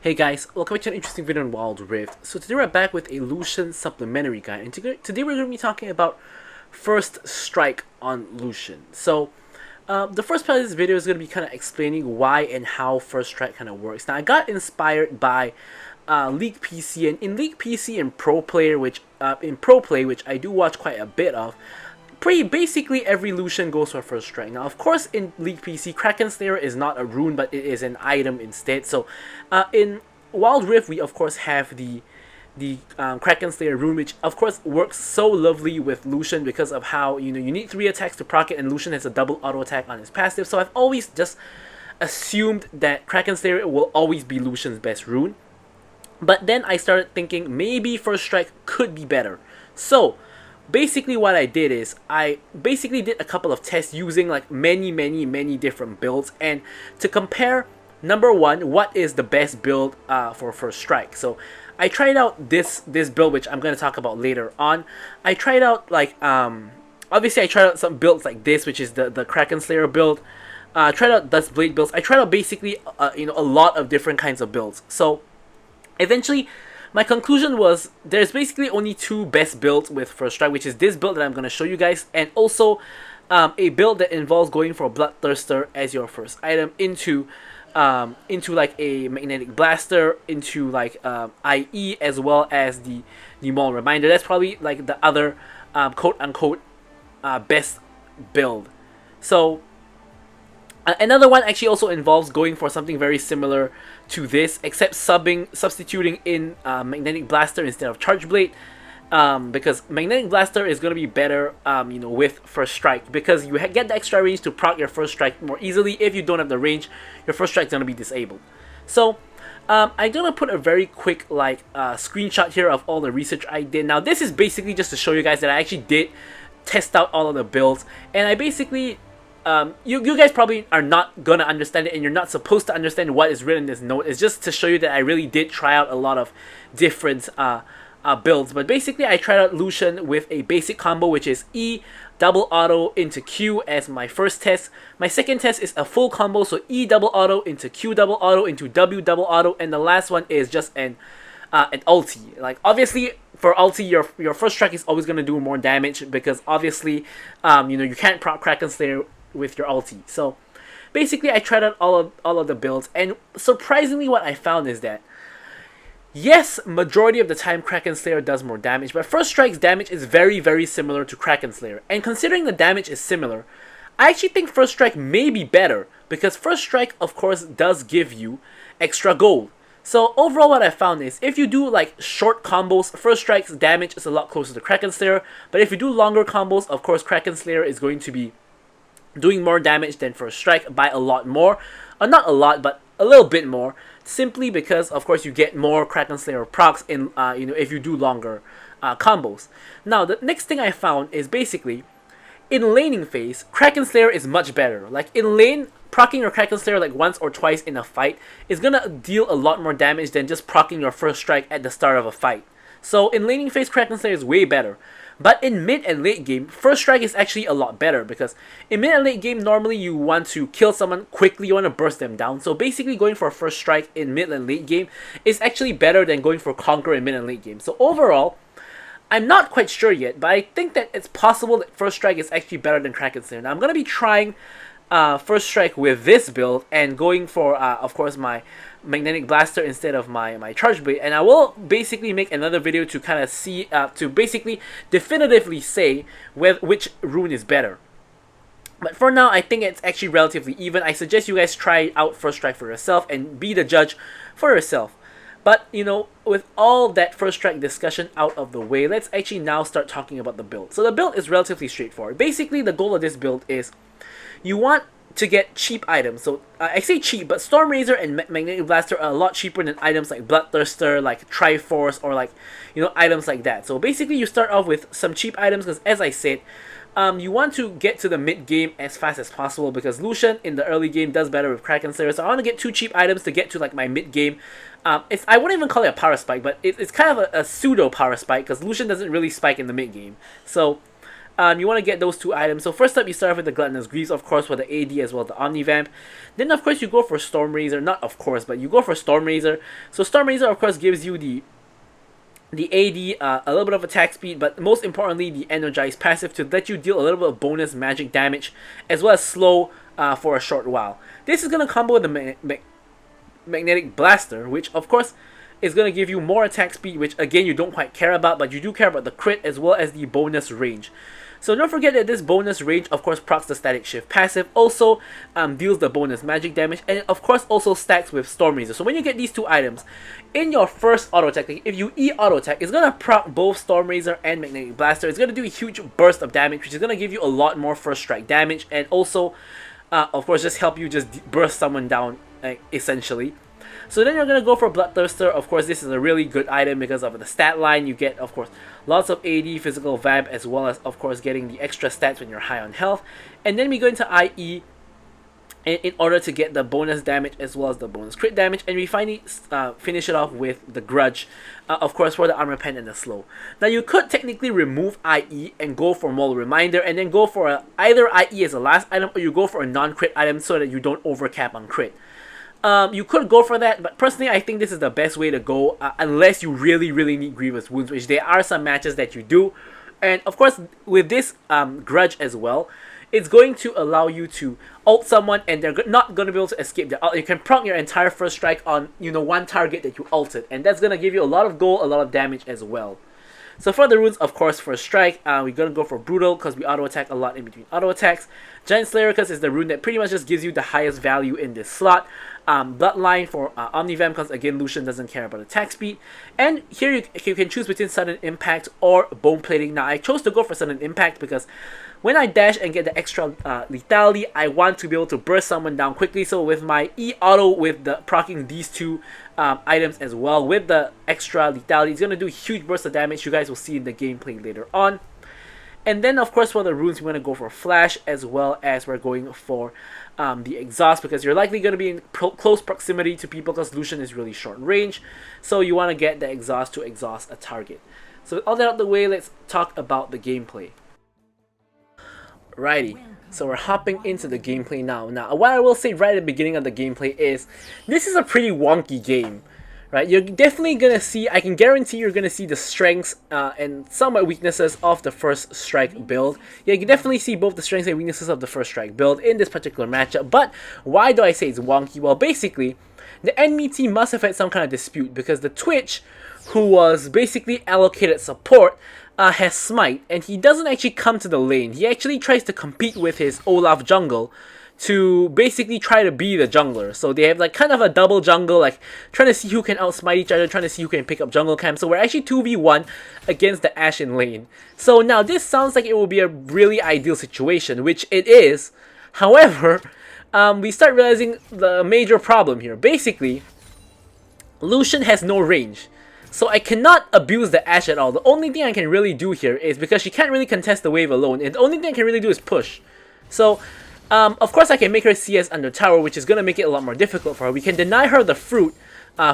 Hey guys, welcome back to an interesting video on Wild Rift. So today we're back with a Lucian supplementary guide, and today we're going to be talking about first strike on Lucian. So the first part of this video is going to be kind of explaining why and how first strike kind of works. Now I got inspired by League PC, and in League PC and Pro Player, which I do watch quite a bit of. Basically every Lucian goes for first strike. Now, of course, in League PC, Kraken Slayer is not a rune, but it is an item instead. So, in Wild Rift, we of course have the Kraken Slayer rune, which of course works so lovely with Lucian because of how you need 3 attacks to proc it, and Lucian has a double auto attack on his passive. So I've always just assumed that Kraken Slayer will always be Lucian's best rune. But then I started thinking maybe first strike could be better. So basically what I did is I basically did a couple of tests using like many different builds, and to compare, number one, what is the best build for first strike. So I tried out this build, which I'm going to talk about later on. I tried out like obviously I tried out some builds like this, which is the Kraken Slayer build. I tried out Dust Blade builds. I tried out basically a lot of different kinds of builds. So eventually my conclusion was there's basically only 2 best builds with first strike, which is this build that I'm going to show you guys, and also a build that involves going for Bloodthirster as your first item into like a Magnetic Blaster, into like IE, as well as the Maul Reminder. That's probably like the other quote-unquote best build. So another one actually also involves going for something very similar to this, except substituting in Magnetic Blaster instead of Charge Blade, because Magnetic Blaster is going to be better, with first strike, because you get the extra range to proc your first strike more easily. If you don't have the range, your first strike is going to be disabled. So I'm going to put a very quick screenshot here of all the research I did. Now this is basically just to show you guys that I actually did test out all of the builds, and I basically you guys probably are not gonna understand it, and you're not supposed to understand what is written in this note. It's just to show you that I really did try out a lot of different builds. But basically I tried out Lucian with a basic combo, which is E double auto into Q as my first test. My second test is a full combo, so E double auto into Q double auto into W double auto, and the last one is just an ulti. Like obviously for ulti, your first strike is always gonna do more damage, because obviously you can't proc Kraken Slayer with your ulti. So basically I tried out all of the builds, and surprisingly what I found is that yes, majority of the time Kraken Slayer does more damage, but first strike's damage is very similar to Kraken Slayer. And considering the damage is similar, I actually think first strike may be better, because first strike of course does give you extra gold. So overall what I found is if you do like short combos, first strike's damage is a lot closer to Kraken Slayer, but if you do longer combos, of course Kraken Slayer is going to be doing more damage than first strike by a lot more, not a lot, but a little bit more, simply because of course you get more Kraken Slayer procs in if you do longer combos. Now the next thing I found is basically in laning phase, Kraken Slayer is much better. Like in lane, proccing your Kraken Slayer like once or twice in a fight is gonna deal a lot more damage than just proccing your first strike at the start of a fight. So in laning phase, Kraken Slayer is way better. But in mid and late game, first strike is actually a lot better, because in mid and late game, normally you want to kill someone quickly, you want to burst them down. So basically going for first strike in mid and late game is actually better than going for Conquer in mid and late game. So overall, I'm not quite sure yet, but I think that it's possible that first strike is actually better than Kraken Slayer. Now I'm going to be trying first strike with this build and going for of course my Magnetic Blaster instead of my Charge Blade, and I will basically make another video to kind of see to basically definitively say which rune is better. But for now I think it's actually relatively even. I suggest you guys try out first strike for yourself and be the judge for yourself. But with all that first strike discussion out of the way, let's actually now start talking about the build. So the build is relatively straightforward. Basically the goal of this build is you want to get cheap items. So I say cheap, but Storm Razor and Magnetic Blaster are a lot cheaper than items like Bloodthirster, like Triforce, or like items like that. So basically you start off with some cheap items, because as I said, you want to get to the mid game as fast as possible, because Lucian in the early game does better with Kraken Slayer. So I want to get 2 cheap items to get to like my mid game. I wouldn't even call it a power spike, but it's kind of a pseudo power spike, because Lucian doesn't really spike in the mid game. So you want to get those two items. So first up, you start off with the Gluttonous Greaves, of course, for the AD as well as the Omnivamp. Then, of course, you go for Storm Razor. Not of course, but you go for Storm Razor. So Storm Razor, of course, gives you the AD, a little bit of attack speed, but most importantly, the Energize passive to let you deal a little bit of bonus magic damage, as well as slow for a short while. This is going to combo with the Magnetic Blaster, which, of course, is going to give you more attack speed, which, again, you don't quite care about, but you do care about the crit as well as the bonus range. So don't forget that this bonus range, of course, procs the Static Shift passive, also deals the bonus magic damage, and of course also stacks with Storm Razor. So when you get these two items, in your first auto attack, if you auto attack, it's going to proc both Storm Razor and Magnetic Blaster. It's going to do a huge burst of damage, which is going to give you a lot more first strike damage, and also, of course, just help you just burst someone down, essentially. So then you're going to go for Bloodthirster. Of course, this is a really good item because of the stat line. You get, of course, lots of AD, physical vamp, as well as, of course, getting the extra stats when you're high on health. And then we go into IE in order to get the bonus damage as well as the bonus crit damage. And we finally finish it off with the Grudge, of course, for the Armor Pen and the Slow. Now, you could technically remove IE and go for Moral Reminder, and then go for either IE as a last item, or you go for a non-crit item so that you don't overcap on crit. You could go for that, but personally I think this is the best way to go, unless you really need Grievous Wounds, which there are some matches that you do. And of course, with this Grudge as well, it's going to allow you to ult someone and they're not going to be able to escape their ult. You can proc your entire first strike on, one target that you ulted, and that's going to give you a lot of gold, a lot of damage as well. So for the runes, of course, for Strike, we're going to go for Brutal because we auto-attack a lot in between auto-attacks. Giant Slayer because is the rune that pretty much just gives you the highest value in this slot. Bloodline for Omnivamp because, again, Lucian doesn't care about attack speed. And here you can choose between Sudden Impact or Bone Plating. Now, I chose to go for Sudden Impact because when I dash and get the extra lethality, I want to be able to burst someone down quickly. So with my E-Auto, with the proccing these two items as well, with the extra lethality, it's going to do a huge burst of damage. You guys will see in the gameplay later on. And then, of course, for the runes, we're going to go for Flash, as well as we're going for the Exhaust, because you're likely going to be in close proximity to people because Lucian is really short range. So you want to get the Exhaust to exhaust a target. So with all that out of the way, let's talk about the gameplay. Righty, so we're hopping into the gameplay now. Now, what I will say right at the beginning of the gameplay is, this is a pretty wonky game. Right, you're definitely going to see, I can guarantee you're going to see the strengths and somewhat weaknesses of the first strike build. Yeah, you can definitely see both the strengths and weaknesses of the first strike build in this particular matchup. But why do I say it's wonky? Well, basically, the enemy team must have had some kind of dispute because the Twitch, who was basically allocated support, has Smite, and he doesn't actually come to the lane. He actually tries to compete with his Olaf jungle to basically try to be the jungler. So they have like kind of a double jungle, like trying to see who can outsmite each other, trying to see who can pick up jungle camp. So we're actually 2v1 against the Ashe in lane. So now this sounds like it will be a really ideal situation, which it is. However, we start realizing the major problem here. Basically, Lucian has no range. So I cannot abuse the Ashe at all. The only thing I can really do here is, because she can't really contest the wave alone, and the only thing I can really do is push. So of course, I can make her CS under tower, which is going to make it a lot more difficult for her. We can deny her the fruit,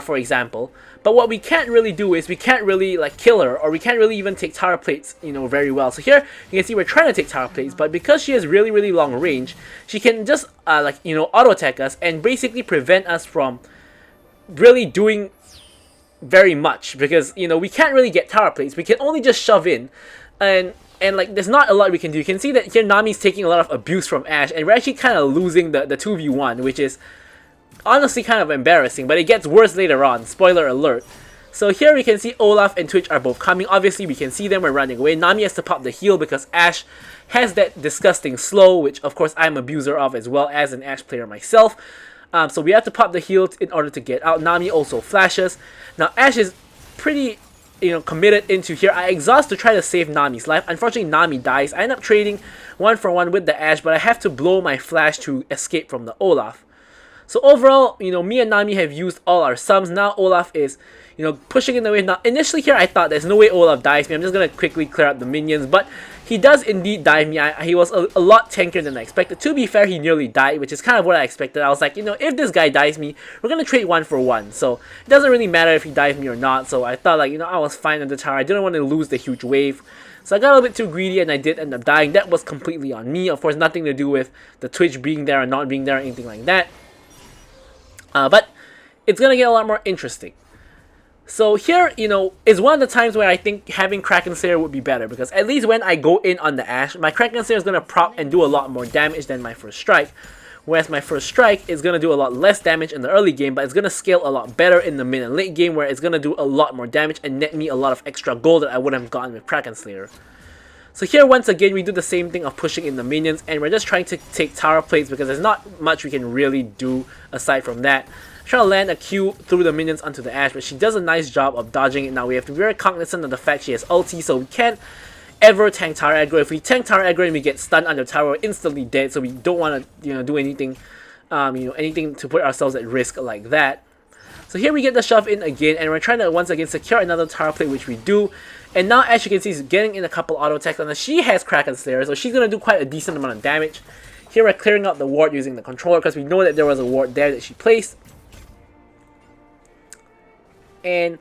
for example. But what we can't really do is we can't really like kill her, or we can't really even take tower plates, very well. So here you can see we're trying to take tower plates, but because she has really long range, she can just auto attack us and basically prevent us from really doing very much, because we can't really get tower plates. We can only just shove in, and like, there's not a lot we can do. You can see that here Nami's taking a lot of abuse from Ashe, and we're actually kind of losing the 2v1, which is honestly kind of embarrassing, but it gets worse later on. Spoiler alert. So here we can see Olaf and Twitch are both coming. Obviously, we can see them. We're running away. Nami has to pop the heal because Ashe has that disgusting slow, which of course I'm an abuser of as well as an Ashe player myself. So we have to pop the heal in order to get out. Nami also flashes. Now Ashe is pretty committed into here. I exhaust to try to save Nami's life. Unfortunately, Nami dies. I end up trading 1-for-1 with the Ashe, but I have to blow my flash to escape from the Olaf. So overall, you know, me and Nami have used all our sums. Now Olaf is, you know, pushing in the wave. Now initially here I thought there's no way Olaf dies me. I'm just gonna quickly clear out the minions, but he does indeed dive me. He was a lot tankier than I expected. To be fair, he nearly died, which is kind of what I expected. I was like, you know, if this guy dies me, we're gonna trade 1 for 1. So it doesn't really matter if he dives me or not. So I thought, like, you know, I was fine on the tower. I didn't want to lose the huge wave. So I got a little bit too greedy and I did end up dying. That was completely on me. Of course, nothing to do with the Twitch being there or not being there or anything like that. But it's gonna get a lot more interesting. So here, you know, is one of the times where I think having Kraken Slayer would be better, because at least when I go in on the Ashe, my Kraken Slayer is going to prop and do a lot more damage than my first strike. Whereas my first strike is going to do a lot less damage in the early game, but it's going to scale a lot better in the mid and late game, where it's going to do a lot more damage and net me a lot of extra gold that I wouldn't have gotten with Kraken Slayer. So here, once again, we do the same thing of pushing in the minions, and we're just trying to take tower plates because there's not much we can really do aside from that. Trying to land a Q through the minions onto the Ashe, but she does a nice job of dodging it. Now we have to be very cognizant of the fact she has ulti, so we can't ever tank tower aggro. If we tank tower aggro and we get stunned under tower, we're instantly dead. So we don't want to, you know, do anything, anything to put ourselves at risk like that. So here we get the shove in again, and we're trying to once again secure another tower plate, which we do. And now, as you can see, she's getting in a couple auto attacks, and she has Kraken Slayer, so she's gonna do quite a decent amount of damage. Here we're clearing out the ward using the controller because we know that there was a ward there that she placed. And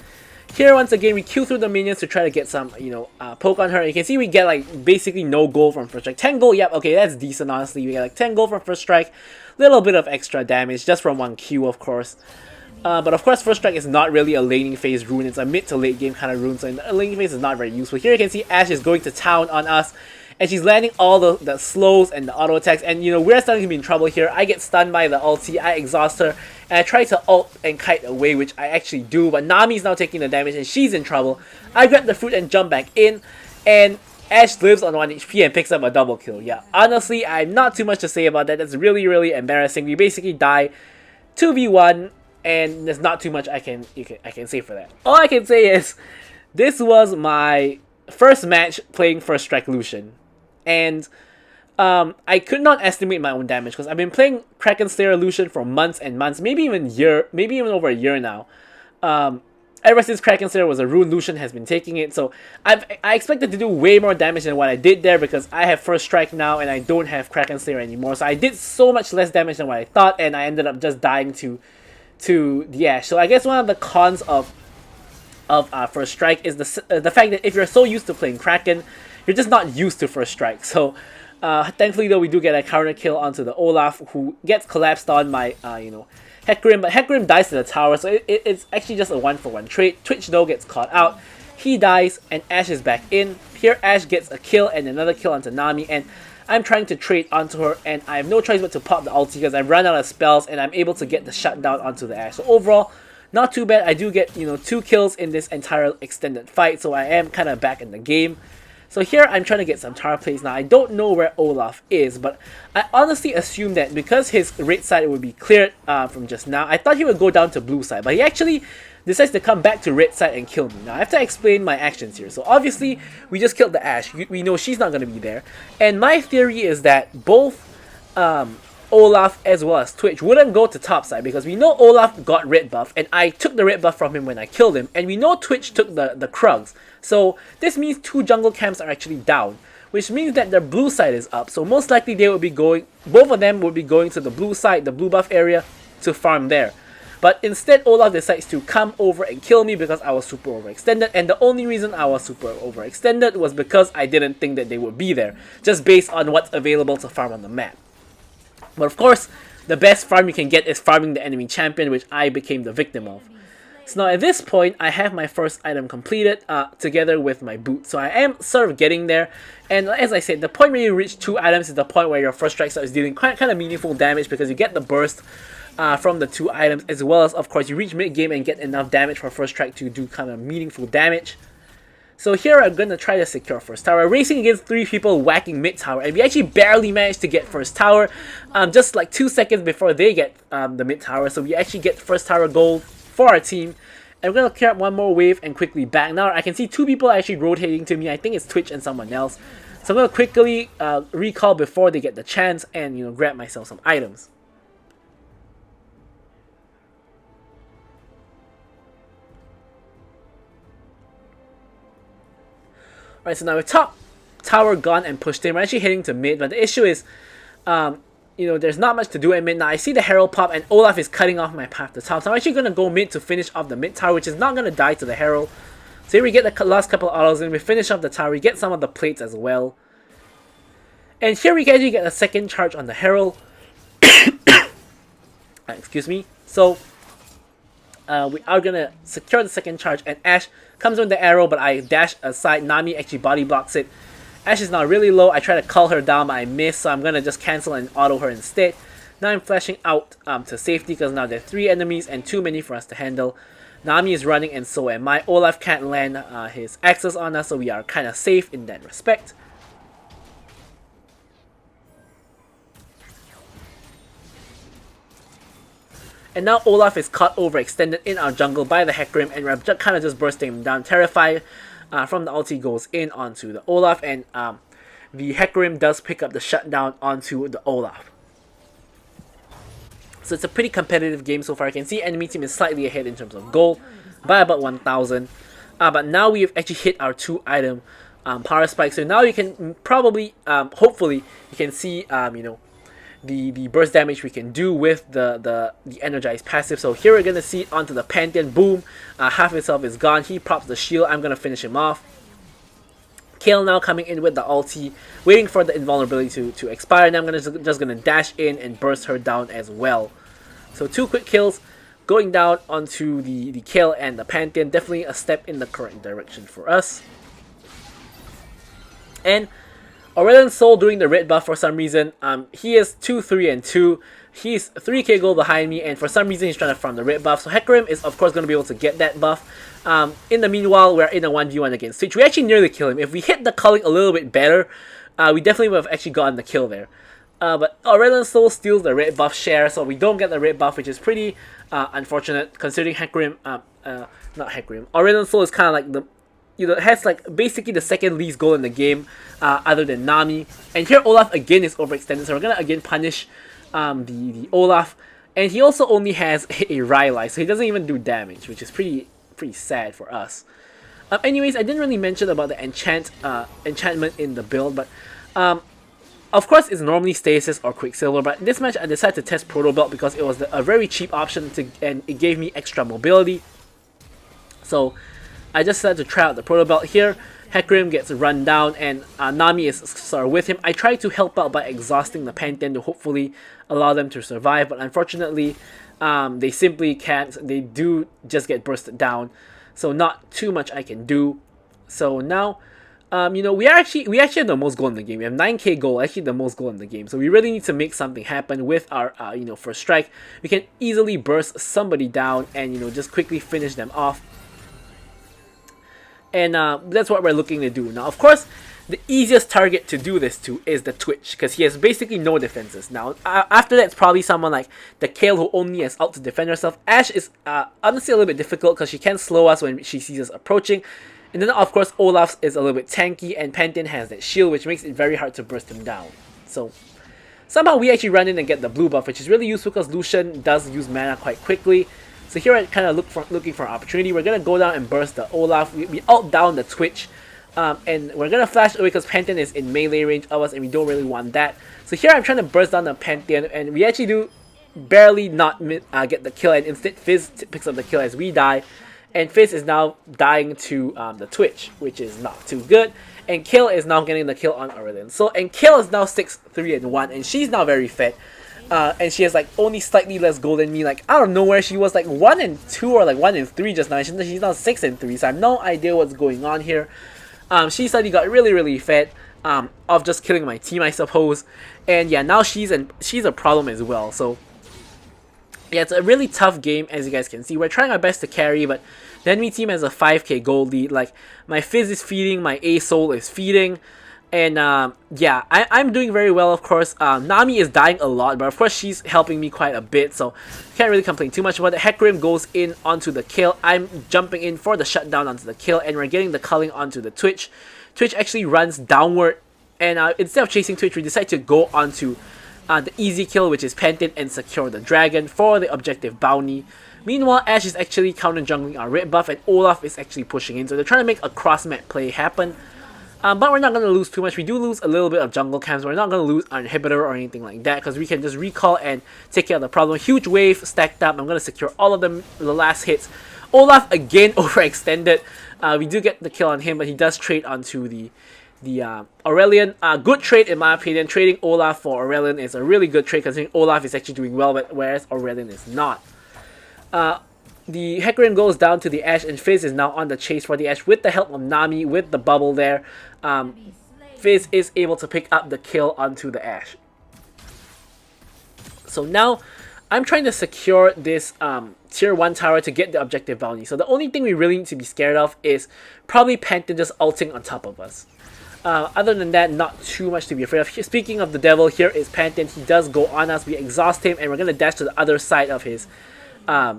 here once again we Q through the minions to try to get some, you know, poke on her. You can see we get like basically no gold from first strike. 10 gold, yep, okay, that's decent honestly. We get like 10 gold from first strike, little bit of extra damage just from 1 Q, of course. But of course first strike is not really a laning phase rune, it's a mid to late game kind of rune, so in the laning phase is not very useful. Here you can see Ashe is going to town on us, and she's landing all the slows and the auto attacks, and you know, we're starting to be in trouble here. I get stunned by the ulti, I exhaust her, and I try to ult and kite away, which I actually do, but Nami's now taking the damage and she's in trouble. I grab the fruit and jump back in, and Ashe lives on 1 HP and picks up a double kill. Yeah, honestly, I have not too much to say about that. That's really, really embarrassing. We basically die 2v1, and there's not too much I can say for that. All I can say is, this was my first match playing First Strike Lucian. And I could not estimate my own damage because I've been playing Kraken Slayer Lucian for months and months, maybe even over a year now. Ever since Kraken Slayer was a rune, Lucian has been taking it, so I expected to do way more damage than what I did there because I have First Strike now and I don't have Kraken Slayer anymore. So I did so much less damage than what I thought, and I ended up just dying to the Ashe. So I guess one of the cons of First Strike is the fact that if you're so used to playing Kraken, you're just not used to First Strike. So thankfully though, we do get a counter kill onto the Olaf, who gets collapsed on by Hecarim, but Hecarim dies to the tower, so it's actually just a 1-for-1 trade. Twitch though gets caught out, he dies, and Ashe is back in. Here Ashe gets a kill and another kill onto Nami, and I'm trying to trade onto her, and I have no choice but to pop the ulti because I've run out of spells, and I'm able to get the shutdown onto the Ashe. So overall, not too bad. I do get, you know, 2 kills in this entire extended fight, so I am kind of back in the game. So here I'm trying to get some tower plays. Now I don't know where Olaf is, but I honestly assume that because his red side would be cleared from just now, I thought he would go down to blue side, but he actually decides to come back to red side and kill me. Now I have to explain my actions here. So obviously we just killed the Ashe. We know she's not going to be there, and my theory is that both Olaf as well as Twitch wouldn't go to top side because we know Olaf got red buff and I took the red buff from him when I killed him, and we know Twitch took the Krugs. So this means 2 jungle camps are actually down, which means that their blue side is up. So most likely they will be going, both of them would be going to the blue side, the blue buff area, to farm there. But instead Olaf decides to come over and kill me because I was super overextended, and the only reason I was super overextended was because I didn't think that they would be there, just based on what's available to farm on the map. But of course, the best farm you can get is farming the enemy champion, which I became the victim of. So now at this point, I have my first item completed together with my boot. So I am sort of getting there. And as I said, the point where you reach 2 items is the point where your first strike starts dealing kind of meaningful damage because you get the burst from the 2 items, as well as, of course, you reach mid-game and get enough damage for first strike to do kind of meaningful damage. So here I'm going to try to secure first tower. We're racing against 3 people whacking mid tower, and we actually barely managed to get first tower just like 2 seconds before they get the mid tower. So we actually get first tower gold for our team, and we're going to clear up one more wave and quickly back. Now I can see 2 people actually rotating to me. I think it's Twitch and someone else. So I'm going to quickly recall before they get the chance and, you know, grab myself some items. Right, so now with top tower gone and pushed in, we're actually heading to mid, but the issue is, you know, there's not much to do at mid. Now I see the Herald pop and Olaf is cutting off my path to top, so I'm actually going to go mid to finish off the mid tower, which is not going to die to the Herald. So here we get the last couple of autos and we finish off the tower, we get some of the plates as well. And here we can actually get a second charge on the Herald. Excuse me. So we are gonna secure the second charge, and Ashe comes with the arrow, but I dash aside. Nami actually body blocks it. Ashe is now really low. I try to cull her down, but I miss, so I'm gonna just cancel and auto her instead. Now I'm flashing out to safety because now there are 3 enemies and too many for us to handle. Nami is running and so am I. Olaf can't land his axes on us, so we are kind of safe in that respect. And now Olaf is caught overextended in our jungle by the Hecarim, and we're kind of just bursting him down. Terrified from the ulti goes in onto the Olaf, and the Hecarim does pick up the shutdown onto the Olaf. So it's a pretty competitive game so far. I can see enemy team is slightly ahead in terms of gold by about 1,000. But now we've actually hit our 2 item power spike. So now you can probably, hopefully, you can see, you know, the burst damage we can do with the energized passive. So here we're gonna see it onto the Pantheon. Boom, half his health is gone. He props the shield. I'm gonna finish him off. Kayle now coming in with the ulti, waiting for the invulnerability to expire, and I'm just gonna dash in and burst her down as well. So 2 quick kills going down onto the Kayle and the Pantheon. Definitely a step in the correct direction for us. And Aurelion Sol doing the red buff for some reason. He is 2, 3, and 2. He's 3k gold behind me, and for some reason he's trying to farm the red buff. So Hecarim is of course going to be able to get that buff. In the meanwhile, we're in a 1v1 against Twitch. We actually nearly kill him. If we hit the culling a little bit better, we definitely would have actually gotten the kill there. But Aurelion Sol steals the red buff share, so we don't get the red buff, which is pretty unfortunate considering Hecarim, not Hecarim. Aurelion Sol is kind of like the, you know, it has like basically the second least goal in the game, other than Nami. And here Olaf again is overextended, so we're gonna again punish the Olaf. And he also only has a Rylai, so he doesn't even do damage, which is pretty sad for us. Anyways, I didn't really mention about the enchantment in the build, but of course it's normally Stasis or Quicksilver, but this match I decided to test Proto Belt because it was a very cheap option and it gave me extra mobility. So I just decided to try out the Proto Belt here. Hecarim gets run down and Nami is sort of with him. I tried to help out by exhausting the Pantheon to hopefully allow them to survive, but unfortunately they simply can't. They do just get bursted down, so not too much I can do. So now you know, we actually have the most gold in the game. We have 9k gold, actually the most gold in the game. So we really need to make something happen with our you know, first strike. We can easily burst somebody down and, you know, just quickly finish them off. And that's what we're looking to do. Now, of course, the easiest target to do this to is the Twitch, because he has basically no defenses. Now, after that, it's probably someone like the Kayle who only has ult to defend herself. Ashe is honestly a little bit difficult because she can slow us when she sees us approaching. And then, of course, Olaf is a little bit tanky, and Pantheon has that shield, which makes it very hard to burst him down. So, somehow we actually run in and get the blue buff, which is really useful because Lucian does use mana quite quickly. So here I kind of looking for an opportunity. We're going to go down and burst the Olaf. We ult down the Twitch. And we're going to flash away because Pantheon is in melee range of us and we don't really want that. So here I'm trying to burst down the Pantheon, and we actually do barely not get the kill, and instead Fizz picks up the kill as we die. And Fizz is now dying to the Twitch, which is not too good. And Kayle is now getting the kill on Aurelion. So, and Kayle is now 6, 3, and 1, and she's now very fed. And she has like only slightly less gold than me. Like I don't know where she was, like 1 and 2 or like 1 and 3 just now. She's now 6 and 3. So I have no idea what's going on here. She suddenly got really fed of just killing my team, I suppose. And yeah, now she's a problem as well. So yeah, it's a really tough game, as you guys can see. We're trying our best to carry, but the enemy team has a 5k gold lead. Like my Fizz is feeding, my A Soul is feeding. And yeah, I'm doing very well, of course. Nami is dying a lot, but of course she's helping me quite a bit, so can't really complain too much about it. Hecarim goes in onto the Kayle. I'm jumping in for the shutdown onto the Kayle, and we're getting the culling onto the Twitch. Twitch actually runs downward, and instead of chasing Twitch, we decide to go onto the easy kill, which is Pantheon, and secure the dragon for the objective bounty. Meanwhile, Ashe is actually counter jungling our red buff, and Olaf is actually pushing in, so they're trying to make a cross map play happen. But we're not going to lose too much. We do lose a little bit of jungle camps. We're not going to lose our inhibitor or anything like that because we can just recall and take care of the problem. Huge wave stacked up. I'm going to secure all of them, the last hits. Olaf again overextended. We do get the kill on him, but he does trade onto the Aurelion. Good trade in my opinion. Trading Olaf for Aurelion is a really good trade considering Olaf is actually doing well, whereas Aurelion is not. The Hecarim goes down to the Ashe, and Fizz is now on the chase for the Ashe with the help of Nami, with the bubble there. Fizz is able to pick up the kill onto the Ashe. So now, I'm trying to secure this tier 1 tower to get the objective bounty. So the only thing we really need to be scared of is probably Pantheon just ulting on top of us. Other than that, not too much to be afraid of. Speaking of the devil, here is Pantheon. He does go on us. We exhaust him, and we're going to dash to the other side of his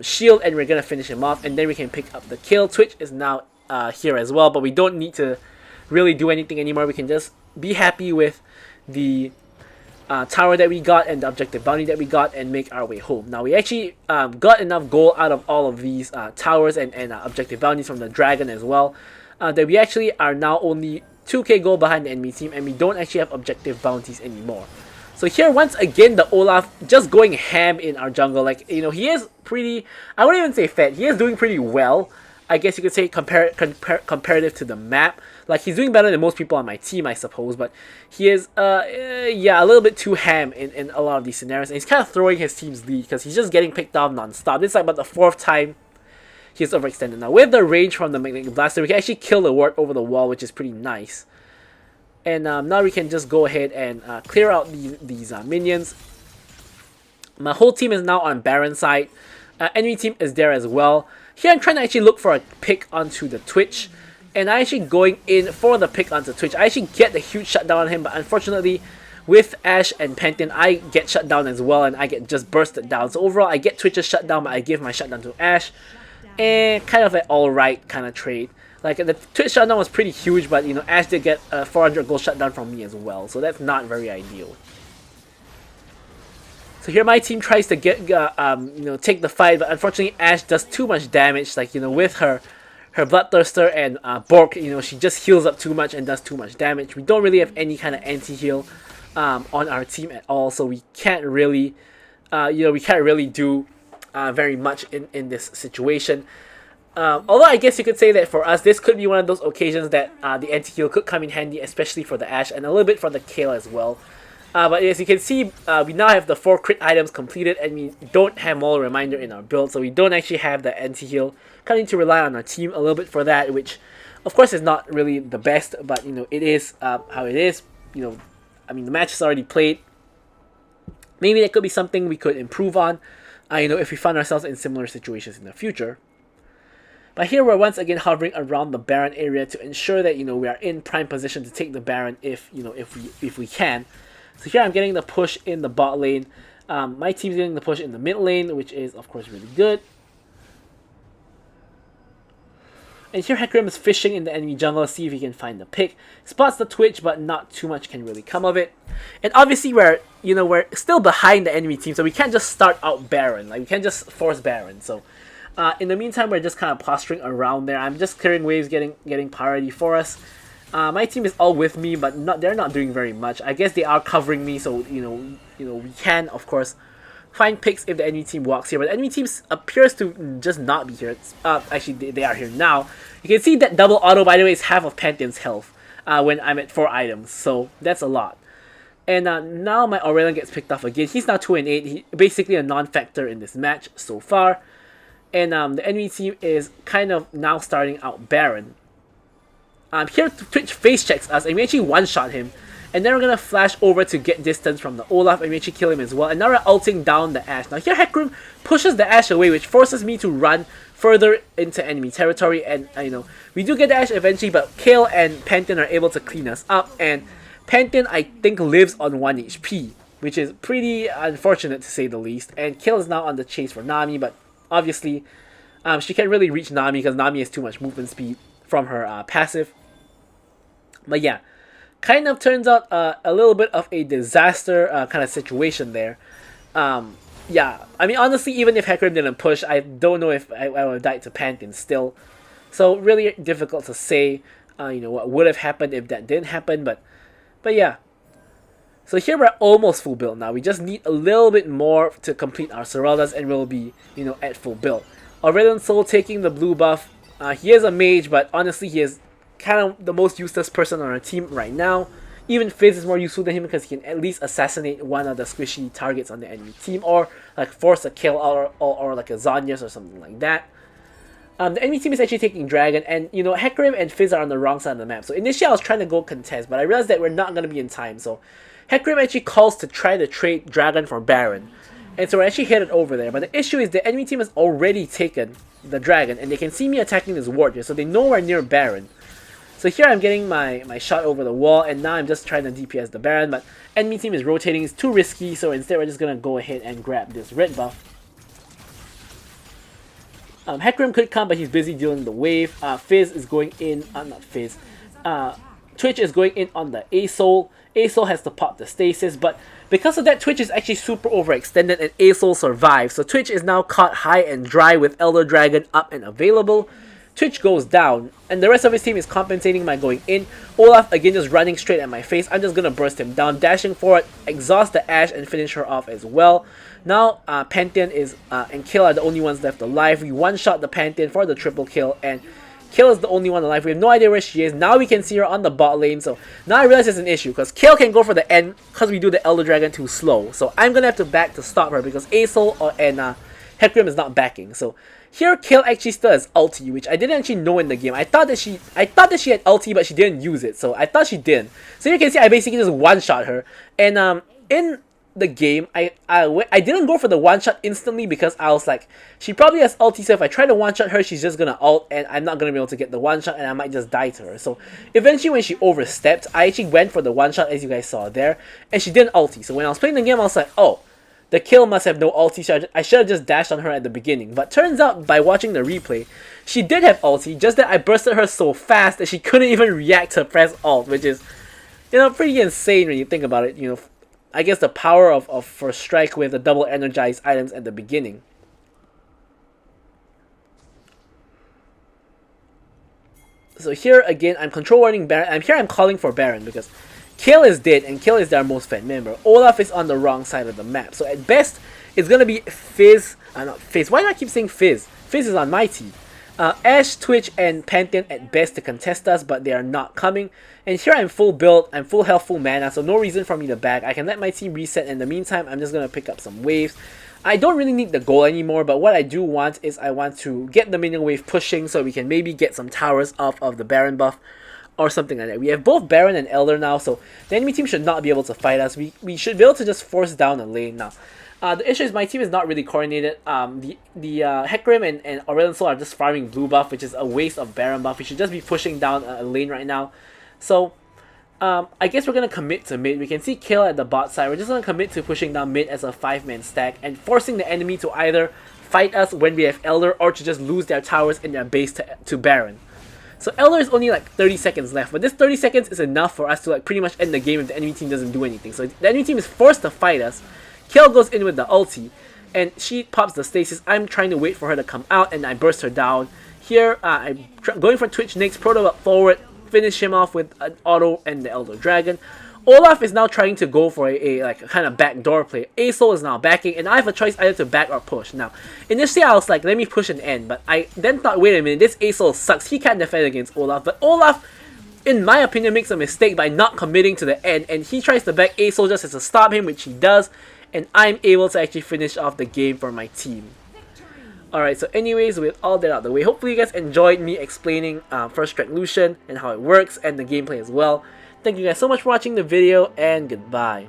shield, and we're going to finish him off, and then we can pick up the kill. Twitch is now here as well, but we don't need to really do anything anymore. We can just be happy with the tower that we got and the objective bounty that we got and make our way home. Now we actually got enough gold out of all of these towers and objective bounties from the dragon as well, that we actually are now only 2k gold behind the enemy team, and we don't actually have objective bounties anymore. So here once again the Olaf just going ham in our jungle. Like, you know, he is pretty, I wouldn't even say fed, he is doing pretty well, I guess you could say, comparative to the map. Like, he's doing better than most people on my team, I suppose, but he is, yeah, a little bit too ham in a lot of these scenarios, and he's kind of throwing his team's lead because he's just getting picked off non-stop. This is like about the 4th time he's overextended. Now, with the range from the Magnetic Blaster, we can actually kill the ward over the wall, which is pretty nice. And now we can just go ahead and clear out these minions. My whole team is now on Baron side. Enemy team is there as well. Here I'm trying to actually look for a pick onto the Twitch, and I'm actually going in for the pick onto Twitch. I actually get the huge shutdown on him, but unfortunately with Ashe and Pantheon I get shut down as well, and I get just bursted down. So overall I get Twitch's shutdown, but I give my shutdown to Ashe, and kind of an alright kind of trade. Like, the Twitch shutdown was pretty huge, but you know, Ashe did get a 400 gold shutdown from me as well, so that's not very ideal. So here my team tries to get, you know, take the fight, but unfortunately Ashe does too much damage. Like, you know, with her Bloodthirster and Bork, you know, she just heals up too much and does too much damage. We don't really have any kind of anti-heal on our team at all, so we can't really, you know, we can't really do very much in this situation. Although I guess you could say that for us, this could be one of those occasions that the anti-heal could come in handy, especially for the Ashe, and a little bit for the Kayle as well. But as you can see, we now have the 4 crit items completed, and we don't have Maul Reminder in our build, so we don't actually have the anti-heal. Kind of need to rely on our team a little bit for that, which of course is not really the best, but you know, it is how it is. You know, I mean, the match is already played. Maybe that could be something we could improve on, you know, if we find ourselves in similar situations in the future. But here we're once again hovering around the Baron area to ensure that, you know, we are in prime position to take the Baron if, you know, if we can. So here I'm getting the push in the bot lane. My team's getting the push in the mid lane, which is of course really good. And here Hecarim is fishing in the enemy jungle to see if he can find the pick. Spots the Twitch, but not too much can really come of it. And obviously we're still behind the enemy team, so we can't just start out Baron. Like, we can't just force Baron. So in the meantime, we're just kind of posturing around there. I'm just clearing waves, getting priority for us. My team is all with me, but they're not doing very much. I guess they are covering me, so you know we can of course find picks if the enemy team walks here. But the enemy team appears to just not be here. Actually, they are here now. You can see that double auto, by the way, is half of Pantheon's health when I'm at 4 items, so that's a lot. And now my Aurelion gets picked off again. He's now 2 and 8. He's basically a non-factor in this match so far. And the enemy team is kind of now starting out Baron. Here Twitch face checks us, and we actually one-shot him. And then we're going to flash over to get distance from the Olaf, and we actually kill him as well. And now we're ulting down the Ashe. Now here Hecarim pushes the Ashe away, which forces me to run further into enemy territory. And you know, we do get the Ashe eventually, but Kayle and Pantheon are able to clean us up. And Pantheon, I think, lives on 1 HP, which is pretty unfortunate to say the least. And Kayle is now on the chase for Nami, but obviously she can't really reach Nami because Nami has too much movement speed from her passive. But yeah, kind of turns out a little bit of a disaster kind of situation there. Yeah, I mean, honestly, even if Hecarim didn't push, I don't know if I would have died to Pantheon still. So really difficult to say. you know, what would have happened if that didn't happen, but yeah. So here we're almost full build now. We just need a little bit more to complete our Seraldas and we'll be, you know, at full build. Aurelion Sol taking the blue buff. He is a mage, but honestly he is kind of the most useless person on our team right now. Even Fizz is more useful than him because he can at least assassinate one of the squishy targets on the enemy team, or like force a kill, or like a Zonyas or something like that. The enemy team is actually taking Dragon, and you know, Hecarim and Fizz are on the wrong side of the map. So initially I was trying to go contest, but I realized that we're not going to be in time. So Hecarim actually calls to try to trade Dragon for Baron. And so we're actually headed over there. But the issue is the enemy team has already taken the Dragon, and they can see me attacking this ward here, so they know we're near Baron. So here I'm getting my shot over the wall, and now I'm just trying to DPS the Baron, but enemy team is rotating. It's too risky, so instead we're just going to go ahead and grab this red buff. Hecarim could come, but he's busy dealing the wave. Fizz is going in, not Fizz. Twitch is going in on the A-Soul. A-Soul has to pop the stasis, but because of that, Twitch is actually super overextended and A-Soul survives. So Twitch is now caught high and dry with Elder Dragon up and available. Twitch goes down, and the rest of his team is compensating by going in. Olaf again just running straight at my face. I'm just gonna burst him down, dashing forward, exhaust the Ashe, and finish her off as well. Now Pantheon is and Kill are the only ones left alive. We one-shot the Pantheon for the triple kill, and Kill is the only one alive. We have no idea where she is. Now we can see her on the bot lane. So now I realize there's an issue because Kill can go for the end because we do the Elder Dragon too slow. So I'm gonna have to back to stop her because A-Soul and Hecarim is not backing. So here Kill actually still has ulti, which I didn't actually know in the game. I thought that she had ulti, but she didn't use it. So I thought she didn't. So you can see I basically just one-shot her. And in the game, I didn't go for the one-shot instantly because I was like, she probably has ulti, so if I try to one-shot her, she's just gonna ult, and I'm not gonna be able to get the one-shot, and I might just die to her. So eventually when she overstepped, I actually went for the one-shot, as you guys saw there, and she didn't ulti. So when I was playing the game, I was like, oh, the Kill must have no ulti, so I should have just dashed on her at the beginning. But turns out, by watching the replay, she did have ulti, just that I bursted her so fast that she couldn't even react to press ult, which is, you know, pretty insane when you think about it, you know. I guess the power of First Strike with the double energized items at the beginning. So here again, I'm control warding Baron. I'm calling for Baron because Kill is dead and Kill is their most fed member. Olaf is on the wrong side of the map. So at best, it's gonna be Fizz. Not Fizz. Why do I keep saying Fizz? Fizz is on my team. Ashe, Twitch, and Pantheon at best to contest us, but they are not coming. And here I'm full build, I'm full health, full mana, so no reason for me to back. I can let my team reset. In the meantime, I'm just going to pick up some waves. I don't really need the goal anymore, but what I do want is I want to get the minion wave pushing so we can maybe get some towers off of the Baron buff or something like that. We have both Baron and Elder now, so the enemy team should not be able to fight us. We should be able to just force down a lane now. The issue is my team is not really coordinated. The Hecarim and Aurelion Sol are just farming blue buff, which is a waste of Baron buff. We should just be pushing down a lane right now. So, I guess we're going to commit to mid. We can see Kill at the bot side. We're just going to commit to pushing down mid as a 5-man stack and forcing the enemy to either fight us when we have Elder or to just lose their towers in their base to Baron. So Elder is only like 30 seconds left, but this 30 seconds is enough for us to like pretty much end the game if the enemy team doesn't do anything. So the enemy team is forced to fight us. Kill goes in with the ulti, and she pops the stasis. I'm trying to wait for her to come out, and I burst her down. Here, I'm going for Twitch next, proto up forward, finish him off with an auto and the Elder Dragon. Olaf is now trying to go for a like kind of backdoor play. A-Soul is now backing, and I have a choice either to back or push. Now, initially I was like, let me push and end, but I then thought, wait a minute, this A-Soul sucks. He can't defend against Olaf, but Olaf, in my opinion, makes a mistake by not committing to the end, and he tries to back A-Soul just as to stop him, which he does, and I'm able to actually finish off the game for my team. Alright, so anyways, with all that out of the way, hopefully you guys enjoyed me explaining First Strike Lucian and how it works and the gameplay as well. Thank you guys so much for watching the video, and goodbye.